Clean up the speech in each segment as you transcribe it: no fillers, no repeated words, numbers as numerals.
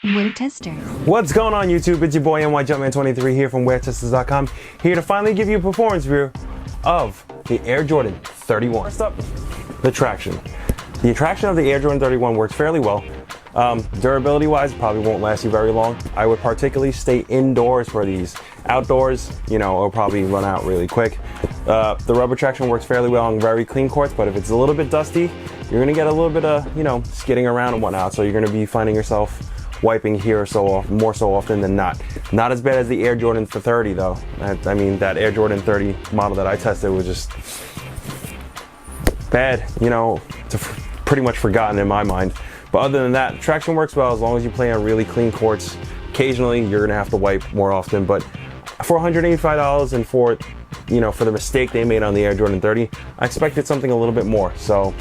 Wear Testers. What's going on YouTube? It's your boy NY Jumpman23 here from WearTesters.com, here to finally give you a performance review of the Air Jordan 31. First up, the traction. The traction of the Air Jordan 31 works fairly well. Durability wise, probably won't last you very long. I would particularly stay indoors for these. Outdoors, you know, it'll probably run out really quick. The rubber traction works fairly well on very clean courts, but if it's a little bit dusty, you're gonna get a little bit of, you know, skidding around and whatnot. So you're gonna be finding yourself wiping here more so often than not. Not as bad as the Air Jordan 30 though. I mean, that Air Jordan 30 model that I tested was just bad, you know, pretty much forgotten in my mind. But other than that, traction works well as long as you play on really clean courts. Occasionally, you're gonna have to wipe more often, but for $185 and for, you know, for the mistake they made on the Air Jordan 30, I expected something a little bit more. So,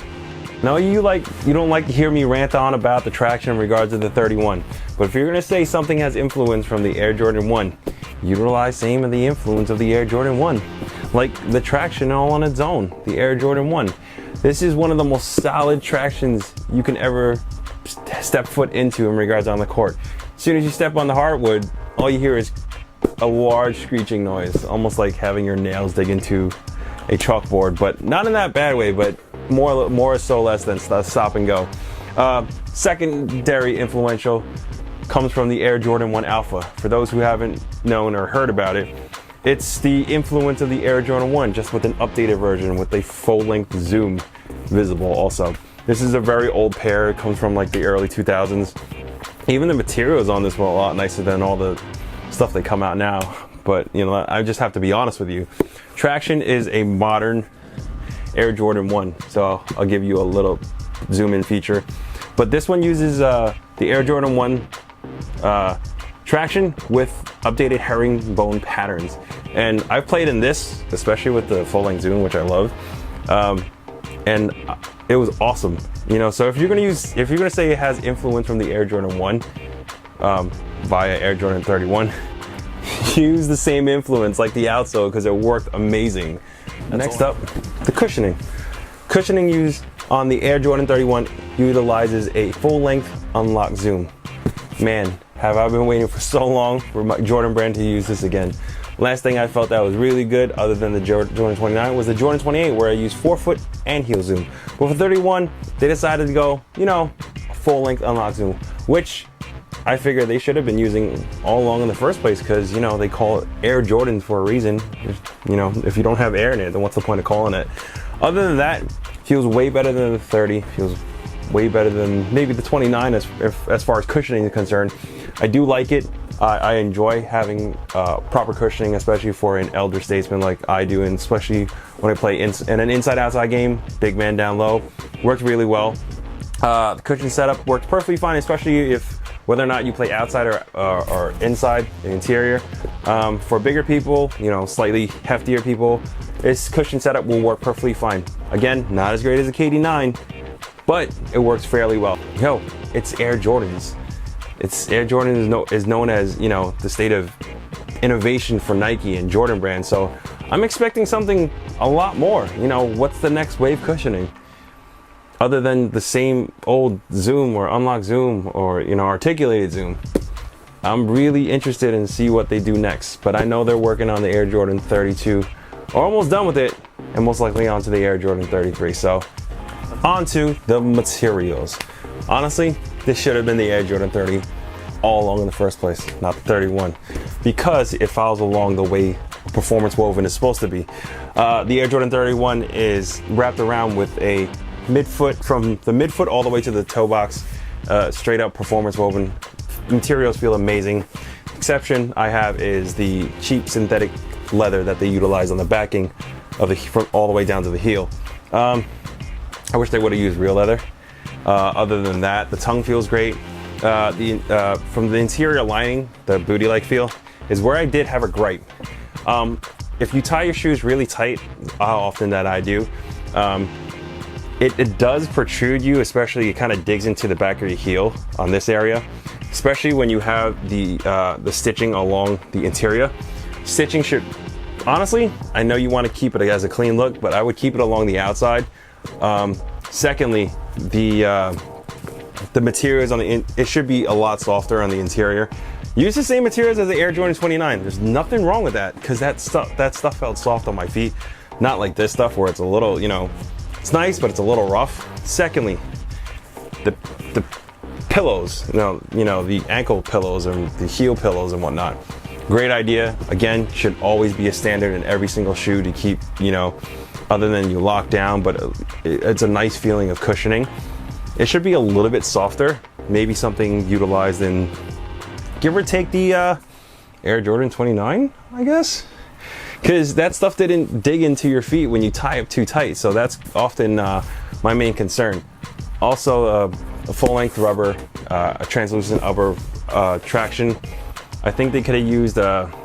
no, you don't like to hear me rant on about the traction in regards to the 31. But if you're gonna say something has influence from the Air Jordan 1, utilize same of the influence of the Air Jordan 1. Like the traction all on its own, the Air Jordan 1. This is one of the most solid tractions you can ever step foot into in regards on the court. As soon as you step on the hardwood, all you hear is a large screeching noise, almost like having your nails dig into a chalkboard, but not in that bad way, but more so less than stop and go. Secondary influential comes from the Air Jordan 1 Alpha. For those who haven't known or heard about it, it's the influence of the Air Jordan 1, just with an updated version with a full-length zoom visible also. This is a very old pair. It comes from like the early 2000s. Even the materials on this were a lot nicer than all the stuff that come out now. But you know, I just have to be honest with you. Traction is a modern Air Jordan 1, so I'll give you a little zoom in feature. But this one uses the Air Jordan 1 traction with updated herringbone patterns. And I've played in this, especially with the full length zoom, which I love. And it was awesome. You know, so if you're gonna say it has influence from the Air Jordan 1 via Air Jordan 31, use the same influence like the outsole because it worked amazing. Next up, the cushioning. Cushioning used on the Air Jordan 31 utilizes a full-length unlock zoom. Man, have I been waiting for so long for my Jordan brand to use this again. Last thing I felt that was really good, other than the Jordan 29, was the Jordan 28, where I used forefoot and heel zoom. But for 31, they decided to go, you know, full-length unlock zoom, which I figured they should have been using all along in the first place, because, you know, they call it Air Jordan for a reason. You know, if you don't have air in it, then what's the point of calling it? Other than that, feels way better than the 30, feels way better than maybe the 29 as far as cushioning is concerned. I do like it. I enjoy having proper cushioning, especially for an elder statesman like I do, and especially when I play in an inside-outside game, big man down low. Worked really well. The cushion setup works perfectly fine, especially if whether or not you play outside or inside the interior. For bigger people, you know, slightly heftier people, this cushion setup will work perfectly fine. Again, not as great as a KD9, but it works fairly well. Yo, it's Air Jordans. Air Jordan is known as, you know, the state of innovation for Nike and Jordan brand. So I'm expecting something a lot more. You know, what's the next wave cushioning? Other than the same old zoom or unlock zoom or, you know, articulated zoom. I'm really interested in see what they do next, but I know they're working on the Air Jordan 32, or almost done with it, and most likely onto the Air Jordan 33. So onto the materials. Honestly, this should have been the Air Jordan 30 all along in the first place, not the 31, because it follows along the way performance woven is supposed to be. The Air Jordan 31 is wrapped around with a midfoot, from the midfoot all the way to the toe box, straight up performance woven. Materials feel amazing. Exception I have is the cheap synthetic leather that they utilize on the backing of the, from all the way down to the heel. I wish they would have used real leather. Other than that, the tongue feels great. From the interior lining, the booty-like feel is where I did have a gripe. If you tie your shoes really tight, how often that I do, it does protrude you, especially it kind of digs into the back of your heel on this area, especially when you have the stitching along the interior. Stitching should, honestly, I know you want to keep it as a clean look, but I would keep it along the outside. Secondly, the the materials on it should be a lot softer on the interior. Use the same materials as the Air Jordan 29. There's nothing wrong with that, because that stuff felt soft on my feet. Not like this stuff where it's a little, you know, it's nice, but it's a little rough. Secondly, the pillows, you know, the ankle pillows and the heel pillows and whatnot. Great idea. Again, should always be a standard in every single shoe to keep, you know, other than you lock down, but it's a nice feeling of cushioning. It should be a little bit softer, maybe something utilized in, give or take, the Air Jordan 29, I guess, because that stuff didn't dig into your feet when you tie up too tight, so that's often my main concern. Also, a full-length rubber, a translucent upper traction. I think they could have used,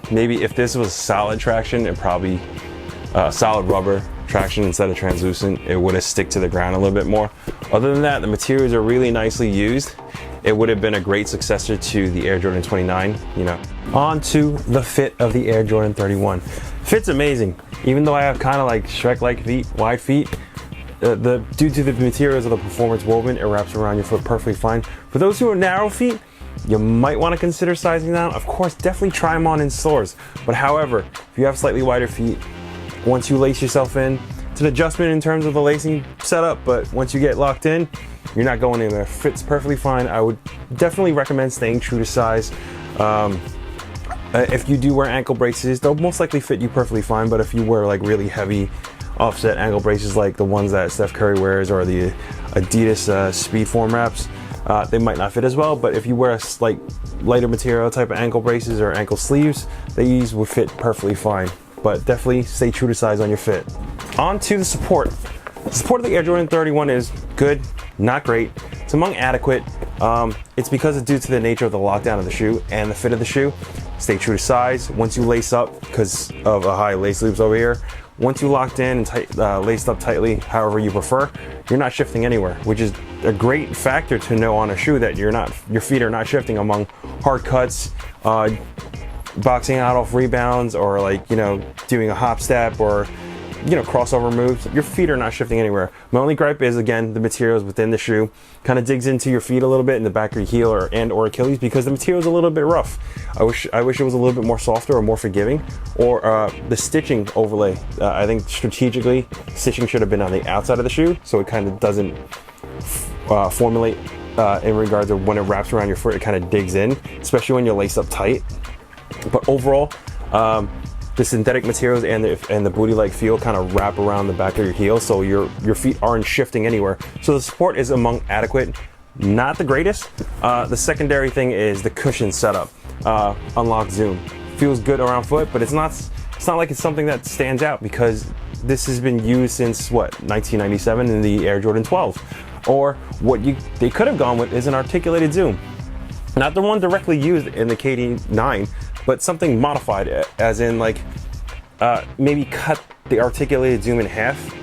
maybe if this was solid traction, it probably solid rubber traction instead of translucent. It would have stick to the ground a little bit more. Other than that, the materials are really nicely used. It would have been a great successor to the Air Jordan 29, you know. On to the fit of the Air Jordan 31. Fit's amazing. Even though I have kind of like Shrek-like feet, wide feet, due to the materials of the performance woven, it wraps around your foot perfectly fine. For those who are narrow feet, you might want to consider sizing down. Of course, definitely try them on in stores. But however, if you have slightly wider feet, once you lace yourself in, it's an adjustment in terms of the lacing setup, but once you get locked in, you're not going anywhere. Fits perfectly fine. I would definitely recommend staying true to size. If you do wear ankle braces, they'll most likely fit you perfectly fine, but if you wear like really heavy offset ankle braces like the ones that Steph Curry wears or the Adidas Speedform wraps, they might not fit as well. But if you wear a slight lighter material type of ankle braces or ankle sleeves, these would fit perfectly fine. But definitely stay true to size on your fit. On to the support. The support of the Air Jordan 31 is good, not great. It's among adequate. It's because it's due to the nature of the lockdown of the shoe and the fit of the shoe. Stay true to size. Once you lace up, because of a high lace loops over here, once you locked in and laced up tightly, however you prefer, you're not shifting anywhere, which is a great factor to know on a shoe that your feet are not shifting among hard cuts, boxing out off rebounds, or like, you know, doing a hop step or, you know, crossover moves. Your feet are not shifting anywhere. My only gripe is, again, the materials within the shoe kind of digs into your feet a little bit in the back of your heel or Achilles, because the material is a little bit rough. I wish it was a little bit more softer or more forgiving, or the stitching overlay. I think strategically stitching should have been on the outside of the shoe, so it kind of doesn't formulate in regards to when it wraps around your foot. It kind of digs in, especially when you're laced up tight. But overall, the synthetic materials and the booty-like feel kind of wrap around the back of your heel, so your feet aren't shifting anywhere. So the support is among adequate, not the greatest. The secondary thing is the cushion setup. Unlock zoom feels good around foot, but it's not like it's something that stands out, because this has been used since what, 1997 in the Air Jordan 12. Or what they could have gone with is an articulated zoom. Not the one directly used in the KD9, but something modified, as in like maybe cut the articulated zoom in half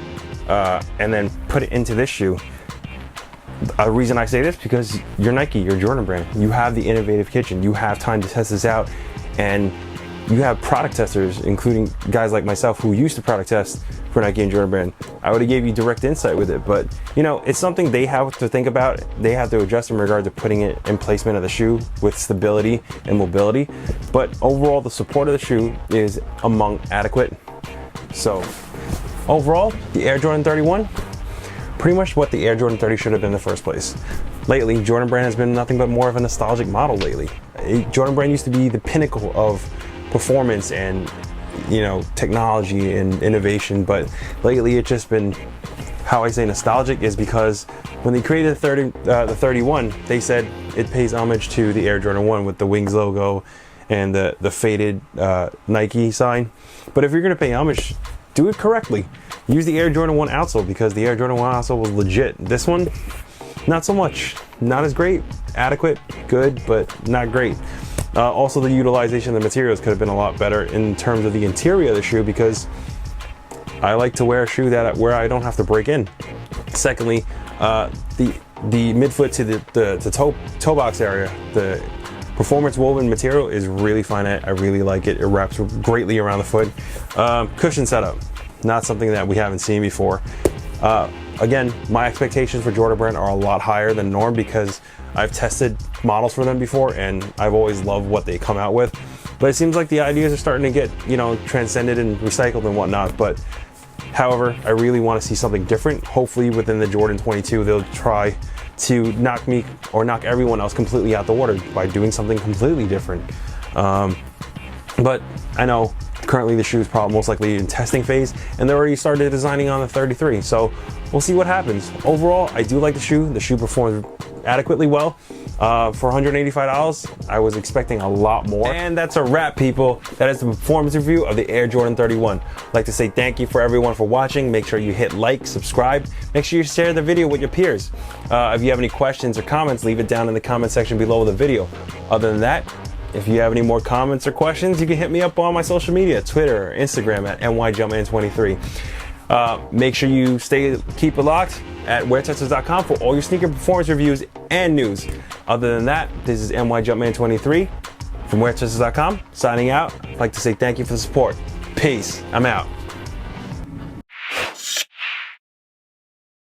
and then put it into this shoe. The reason I say this, because you're Nike, you're Jordan Brand. You have the innovative kitchen. You have time to test this out, and you have product testers, including guys like myself who used to product test for Nike and Jordan Brand. I would have gave you direct insight with it, but you know, it's something they have to think about. They have to adjust in regard to putting it in placement of the shoe with stability and mobility. But overall, the support of the shoe is among adequate. So overall, the Air Jordan 31, pretty much what the Air Jordan 30 should have been in the first place. Lately, Jordan Brand has been nothing but more of a nostalgic model lately. Jordan Brand used to be the pinnacle of performance and, you know, technology and innovation, but lately it's just been, how I say nostalgic is because when they created the 31, they said it pays homage to the Air Jordan 1 with the Wings logo and the faded Nike sign. But if you're gonna pay homage, do it correctly. Use the Air Jordan 1 outsole, because the Air Jordan 1 outsole was legit. This one, not so much. Not as great. Adequate, good, but not great. Also, the utilization of the materials could have been a lot better in terms of the interior of the shoe, because I like to wear a shoe where I don't have to break in. Secondly, the midfoot to the toe box area, the performance woven material is really fine. I really like it. It wraps greatly around the foot. Cushion setup, not something that we haven't seen before. Again, my expectations for Jordan Brand are a lot higher than norm because I've tested models for them before and I've always loved what they come out with. But it seems like the ideas are starting to get, you know, transcended and recycled and whatnot. But however, I really want to see something different. Hopefully within the Jordan 22, they'll try to knock me or knock everyone else completely out the water by doing something completely different. But I know currently the shoe is probably most likely in testing phase and they're already started designing on the 33. So we'll see what happens. Overall, I do like the shoe. The shoe performs adequately well. For $185, I was expecting a lot more. And that's a wrap, people. That is the performance review of the Air Jordan 31. I'd like to say thank you for everyone for watching. Make sure you hit like, subscribe. Make sure you share the video with your peers. If you have any questions or comments, leave it down in the comment section below the video. Other than that, if you have any more comments or questions, you can hit me up on my social media, Twitter or Instagram at nyjumpman23. Make sure you keep it locked at weartesters.com for all your sneaker performance reviews and news. Other than that, this is nyjumpman23 from weartesters.com signing out. I'd like to say thank you for the support. Peace. I'm out.